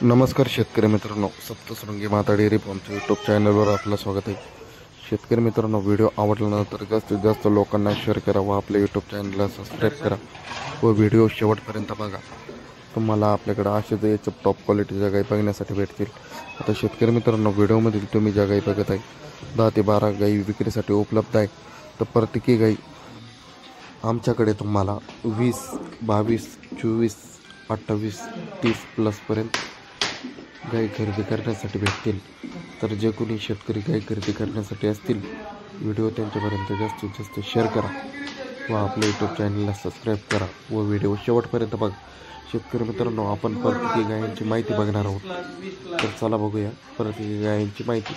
नमस्कार शेतकरी मित्रांनो, सप्तशृंगी माता डेअरी फार्मच्या यूट्यूब चॅनलवर आपलं स्वागत आहे। शेतकरी मित्रांनो, व्हिडिओ आवडल्यानंतर जास्तीत जास्त लोकांना शेअर करा व आपल्या यूट्यूब चॅनलला सबस्क्राईब करा व व्हिडिओ शेवटपर्यंत बघा। तुम्हाला आपल्याकडे असेच याच्या टॉप क्वालिटीच्या गाई बघण्यासाठी भेटतील। आता शेतकरी मित्रांनो, व्हिडिओमधील तुम्ही ज्या गाई बघत आहे 10 ते 12 गाई विक्रीसाठी उपलब्ध आहे। तर प्रत्येकी गाई आमच्याकडे तुम्हाला 20, 22, 24, 28, 30 प्लसपर्यंत गाई खरेदी करण्यासाठी भेटतील। तर जे कोणी शेतकरी गाई खरेदी करण्यासाठी असतील, व्हिडिओ त्यांच्यापर्यंत जास्तीत जास्त शेअर करा व आपल्या यूट्यूब चॅनलला सबस्क्राईब करा व व्हिडिओ शेवटपर्यंत बघा। शेतकरी मित्रांनो, आपण प्रत्येकी गायांची माहिती बघणार आहोत। तर चला बघूया प्रत्येकी गायांची माहिती।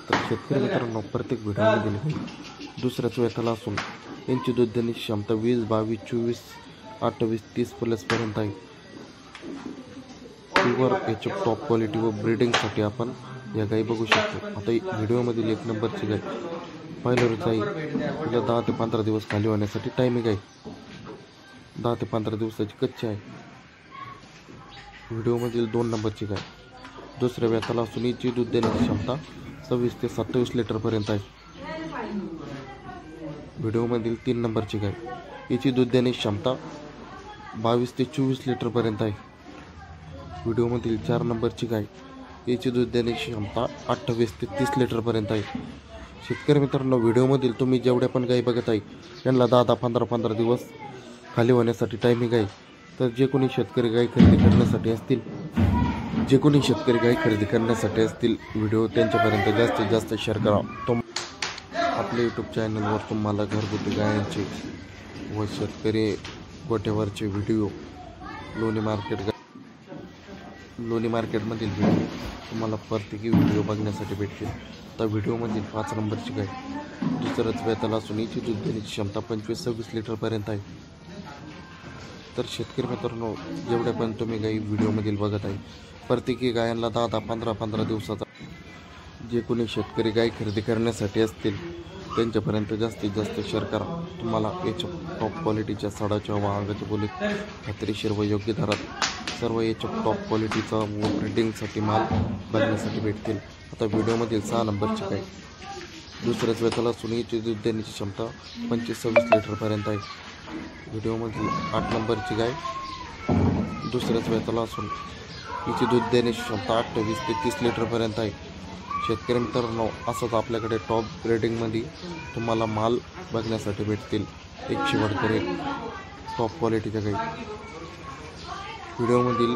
तर शेतकरी मित्रांनो, प्रत्येक व्हिडिओमध्ये दुसऱ्याच वेताला असून यांची दूध देण्याची क्षमता 20, 22, 24, 28, 30 प्लसपर्यंत आहे। प्युअर याची टॉप क्वालिटी व ब्रीडिंगसाठी आपण या गाई बघू शकतो। आता व्हिडिओमधील 1 नंबरची गाय पहिल्यावरच आहे, तिला 10 ते 15 दिवस खाली होण्यासाठी टायमिंग आहे। 10 ते 15 दिवसाची कच्ची आहे। व्हिडिओमधील 2 नंबरची गाय दुसऱ्या वेताला असून हिची दूध देण्याची क्षमता 26 ते 27 लिटरपर्यंत आहे। व्हिडिओमधील 3 नंबरची गाय हिची दूध देण्याची क्षमता 22 ते 24 लिटरपर्यंत आहे। व्हिडिओमधील 4 नंबरची गाय हिची दूध देण्याची क्षमता 28 ते 30 लिटरपर्यंत आहे। शेतकरी मित्रांनो, व्हिडिओमधील तुम्ही जेवढ्या पण गाई बघत आहे त्यांना 10, 15 दिवस खाली होण्यासाठी टायमिंग आहे। तर जे कोणी शेतकरी गाई खरेदी करण्यासाठी असतील व्हिडिओ त्यांच्यापर्यंत जास्तीत जास्त शेअर करा। आपल्या यूट्यूब चॅनलवर तुम्हाला घरगुती गायांचे व शेतकरी गोठ्यावरचे व्हिडिओ, लोणी मार्केटमधील व्हिडिओ तुम्हाला प्रत्येकी व्हिडिओ बघण्यासाठी भेटतील। तर व्हिडिओमधील 5 नंबरची गाय दुसऱ्याच वेताला असून हिची दूध देण्याची क्षमता 25-26 लिटरपर्यंत आहे। तर शेतकरी मित्रांनो, जेवढ्या पण तुम्ही गाई व्हिडिओमधील बघत आहे प्रत्येकी गायांना 10, 15 दिवसाचा जे कोणी शेतकरी गाय खरेदी करण्यासाठी असतील त्यांच्यापर्यंत जास्तीत जास्त शेअर करा। तुम्हाला याच्या टॉप क्वालिटीच्या साडाच्या व अंगाच्या बोलीत खात्रीशीर व योग्य दरात सर्व याच्या टॉप क्वालिटीचा व ब्रीडिंगसाठी माल बघण्यासाठी भेटतील। आता व्हिडिओमधील 6 नंबरची गाय दुसऱ्याच वेताला असून हिची दूध देण्याची क्षमता 25-26 लिटरपर्यंत आहे। व्हिडिओमधील 8 नंबरची गाय दुसऱ्याच वेताला असून हिची दूध देण्याची क्षमता 28 ते 30 लिटरपर्यंत आहे। शेतकरी मित्रांनो, असंच आपल्याकडे टॉप ग्रेडिंगमध्ये तुम्हाला माल बघण्यासाठी भेटतील। एक शेवटकर एक टॉप क्वालिटीच्या गाई व्हिडिओमधील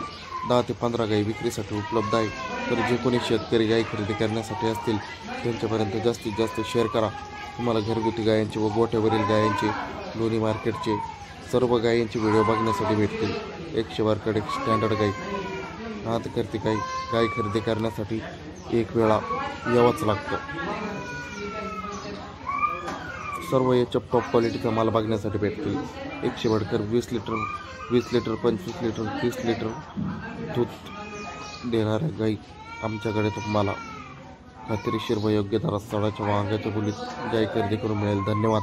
10 ते 15 गाई विक्रीसाठी उपलब्ध आहे। तर जे कोणी शेतकरी गाई खरेदी करण्यासाठी असतील त्यांच्यापर्यंत जास्तीत जास्त शेअर करा। तुम्हाला घरगुती गायांचे व गोठ्यावरील गायांचे, लोणी मार्केटचे सर्व गायांचे व्हिडिओ बघण्यासाठी भेटतील। एक शेवटकर एक स्टँडर्ड गाई नाद करते गाय खरेदी करण्यासाठी एक वेळा यावंच लागतं। सर्व याच्या टॉप क्वालिटीचा माल बघण्यासाठी भेटतील। एक शेवटकर 20 लिटर, 25 लिटर, 30 लिटर दूध देणाऱ्या गाई आमच्याकडे तुम्हाला खात्रीशीर व योग्य दरात साडाच्या व अंगाच्या बोलीत गाय खरेदी करून मिळेल। धन्यवाद।